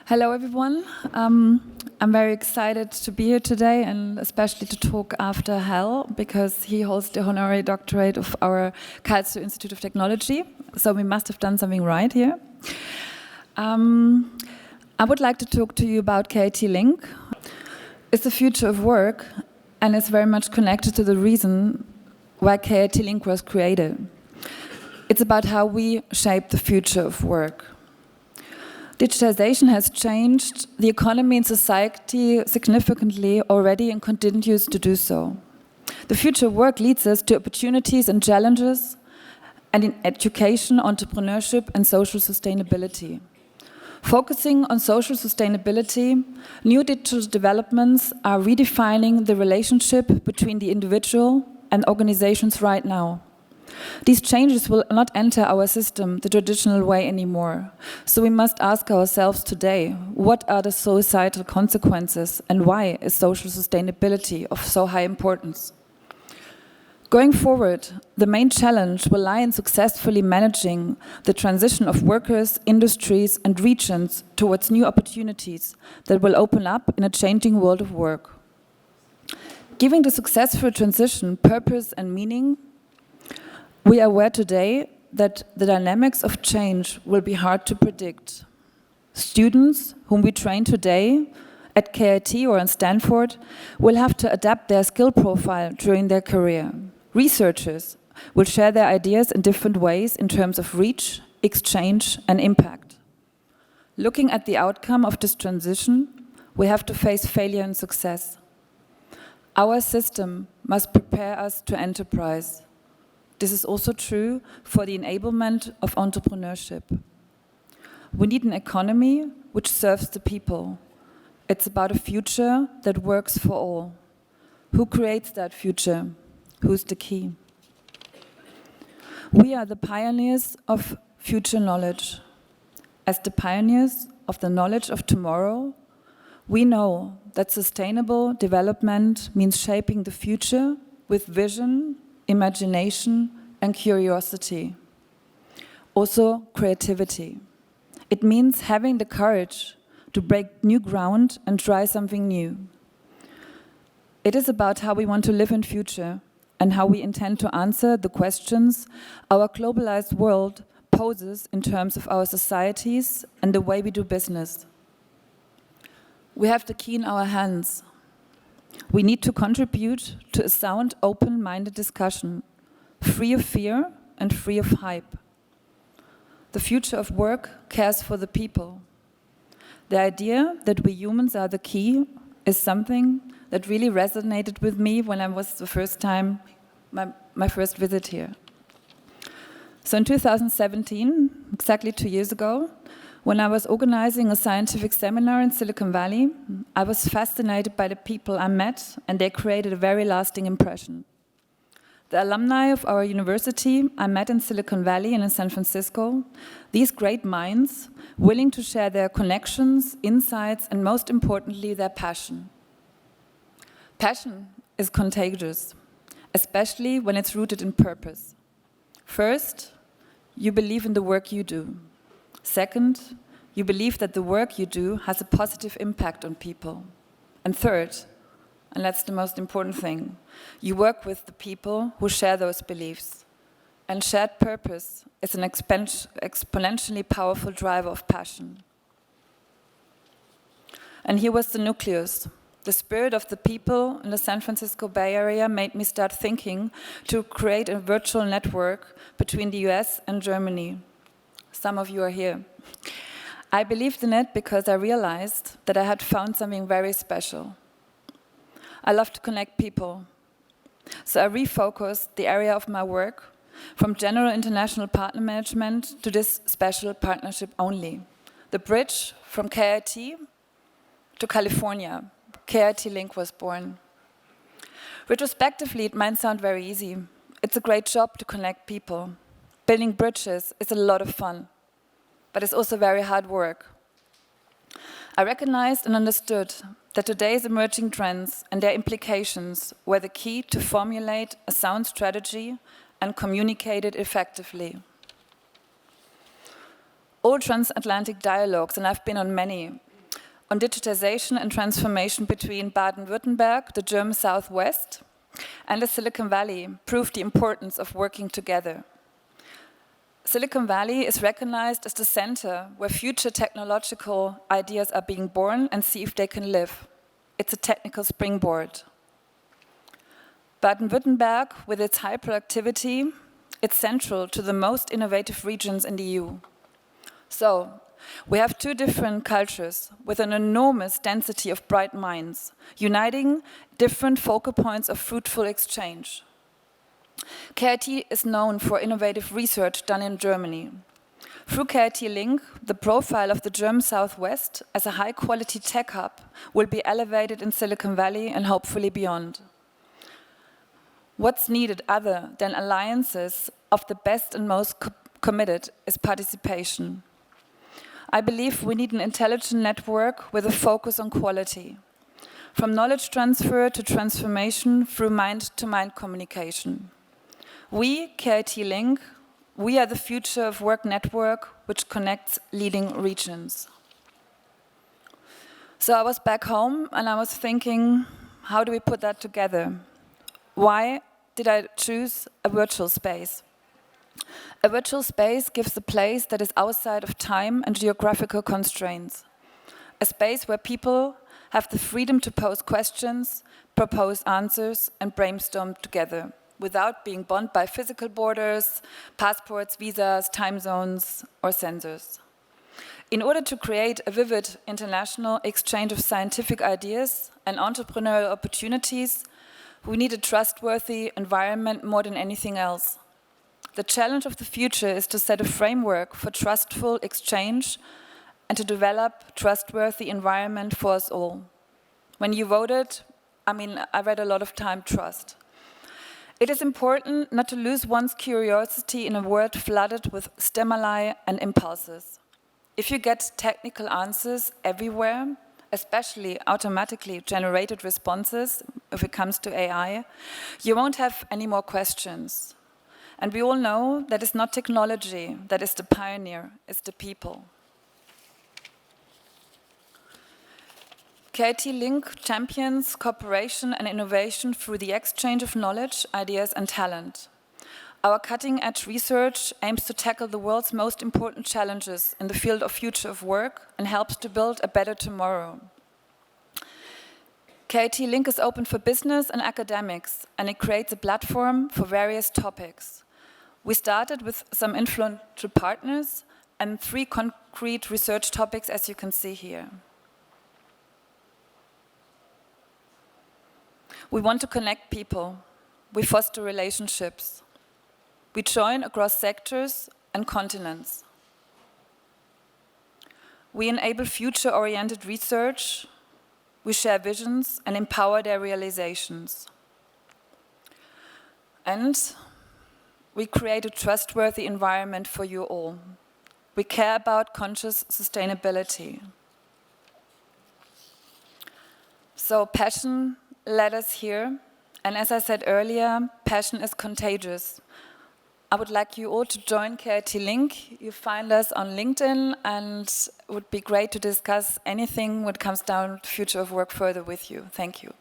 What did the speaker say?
Hello, everyone. I'm very excited to be here today and especially to talk after Hal because he holds the honorary doctorate of our Karlsruhe Institute of Technology. So we must have done something right here. I would like to talk to you about KIT Link. It's the future of work and it's very much connected to the reason why KIT Link was created. It's about how we shape the future of work. Digitization has changed the economy and society significantly already and continues to do so. The future of work leads us to opportunities and challenges, and in education, entrepreneurship, and social sustainability. Focusing on social sustainability, new digital developments are redefining the relationship between the individual and organizations right now. These changes will not enter our system the traditional way anymore. So we must ask ourselves today, what are the societal consequences and why is social sustainability of so high importance? Going forward, the main challenge will lie in successfully managing the transition of workers, industries and regions towards new opportunities that will open up in a changing world of work. Giving the successful transition purpose and meaning, we are aware today that the dynamics of change will be hard to predict. Students whom we train today at KIT or in Stanford will have to adapt their skill profile during their career. Researchers will share their ideas in different ways in terms of reach, exchange, and impact. Looking at the outcome of this transition, we have to face failure and success. Our system must prepare us to enterprise. This is also true for the enablement of entrepreneurship. We need an economy which serves the people. It's about a future that works for all. Who creates that future? Who's the key? We are the pioneers of future knowledge. As the pioneers of the knowledge of tomorrow, we know that sustainable development means shaping the future with vision, imagination and curiosity. Also creativity. It means having the courage to break new ground and try something new. It is about how we want to live in future and how we intend to answer the questions our globalized world poses in terms of our societies and the way we do business. We have the key in our hands. We need to contribute to a sound, open-minded discussion, free of fear and free of hype. The future of work cares for the people. The idea that we humans are the key is something that really resonated with me when I was the first time, my first visit here. So in 2017, exactly 2 years ago, when I was organizing a scientific seminar in Silicon Valley, I was fascinated by the people I met, and they created a very lasting impression. The alumni of our university I met in Silicon Valley and in San Francisco, these great minds, willing to share their connections, insights, and most importantly, their passion. Passion is contagious, especially when it's rooted in purpose. First, you believe in the work you do. Second, you believe that the work you do has a positive impact on people. And third, and that's the most important thing, you work with the people who share those beliefs. And shared purpose is an exponentially powerful driver of passion. And here was the nucleus. The spirit of the people in the San Francisco Bay Area made me start thinking to create a virtual network between the US and Germany. Some of you are here. I believed in it because I realized that I had found something very special. I love to connect people. So I refocused the area of my work from general international partner management to this special partnership only. The bridge from KIT to California. KIT Link was born. Retrospectively, it might sound very easy. It's a great job to connect people. Building bridges is a lot of fun, but it's also very hard work. I recognized and understood that today's emerging trends and their implications were the key to formulate a sound strategy and communicate it effectively. All transatlantic dialogues, and I've been on many, on digitization and transformation between Baden-Württemberg, the German Southwest, and the Silicon Valley proved the importance of working together. Silicon Valley is recognized as the center where future technological ideas are being born and see if they can live. It's a technical springboard. Baden-Württemberg, with its high productivity, it's central to the most innovative regions in the EU. So, we have two different cultures with an enormous density of bright minds, uniting different focal points of fruitful exchange. KIT is known for innovative research done in Germany. Through KIT Link, the profile of the German Southwest as a high-quality tech hub will be elevated in Silicon Valley and hopefully beyond. What's needed other than alliances of the best and most committed is participation. I believe we need an intelligent network with a focus on quality, from knowledge transfer to transformation through mind-to-mind communication. We, KIT Link, we are the future of work network which connects leading regions. So I was back home and I was thinking, how do we put that together? Why did I choose a virtual space? A virtual space gives a place that is outside of time and geographical constraints. A space where people have the freedom to pose questions, propose answers, and brainstorm together, without being bound by physical borders, passports, visas, time zones, or censors. In order to create a vivid international exchange of scientific ideas and entrepreneurial opportunities, we need a trustworthy environment more than anything else. The challenge of the future is to set a framework for trustful exchange and to develop a trustworthy environment for us all. When you voted, I read a lot of time trust. It is important not to lose one's curiosity in a world flooded with stimuli and impulses. If you get technical answers everywhere, especially automatically generated responses, if it comes to AI, you won't have any more questions. And we all know that it's not technology that is the pioneer, it's the people. KIT Link champions cooperation and innovation through the exchange of knowledge, ideas, and talent. Our cutting-edge research aims to tackle the world's most important challenges in the field of future of work and helps to build a better tomorrow. KIT Link is open for business and academics, and it creates a platform for various topics. We started with some influential partners and 3 concrete research topics, as you can see here. We want to connect people. We foster relationships. We join across sectors and continents. We enable future-oriented research. We share visions and empower their realizations. And we create a trustworthy environment for you all. We care about conscious sustainability. So passion led us here, and as I said earlier, passion is contagious. I would like you all to join KIT Link. You find us on LinkedIn, and it would be great to discuss anything when it comes down to the future of work further with you. Thank you.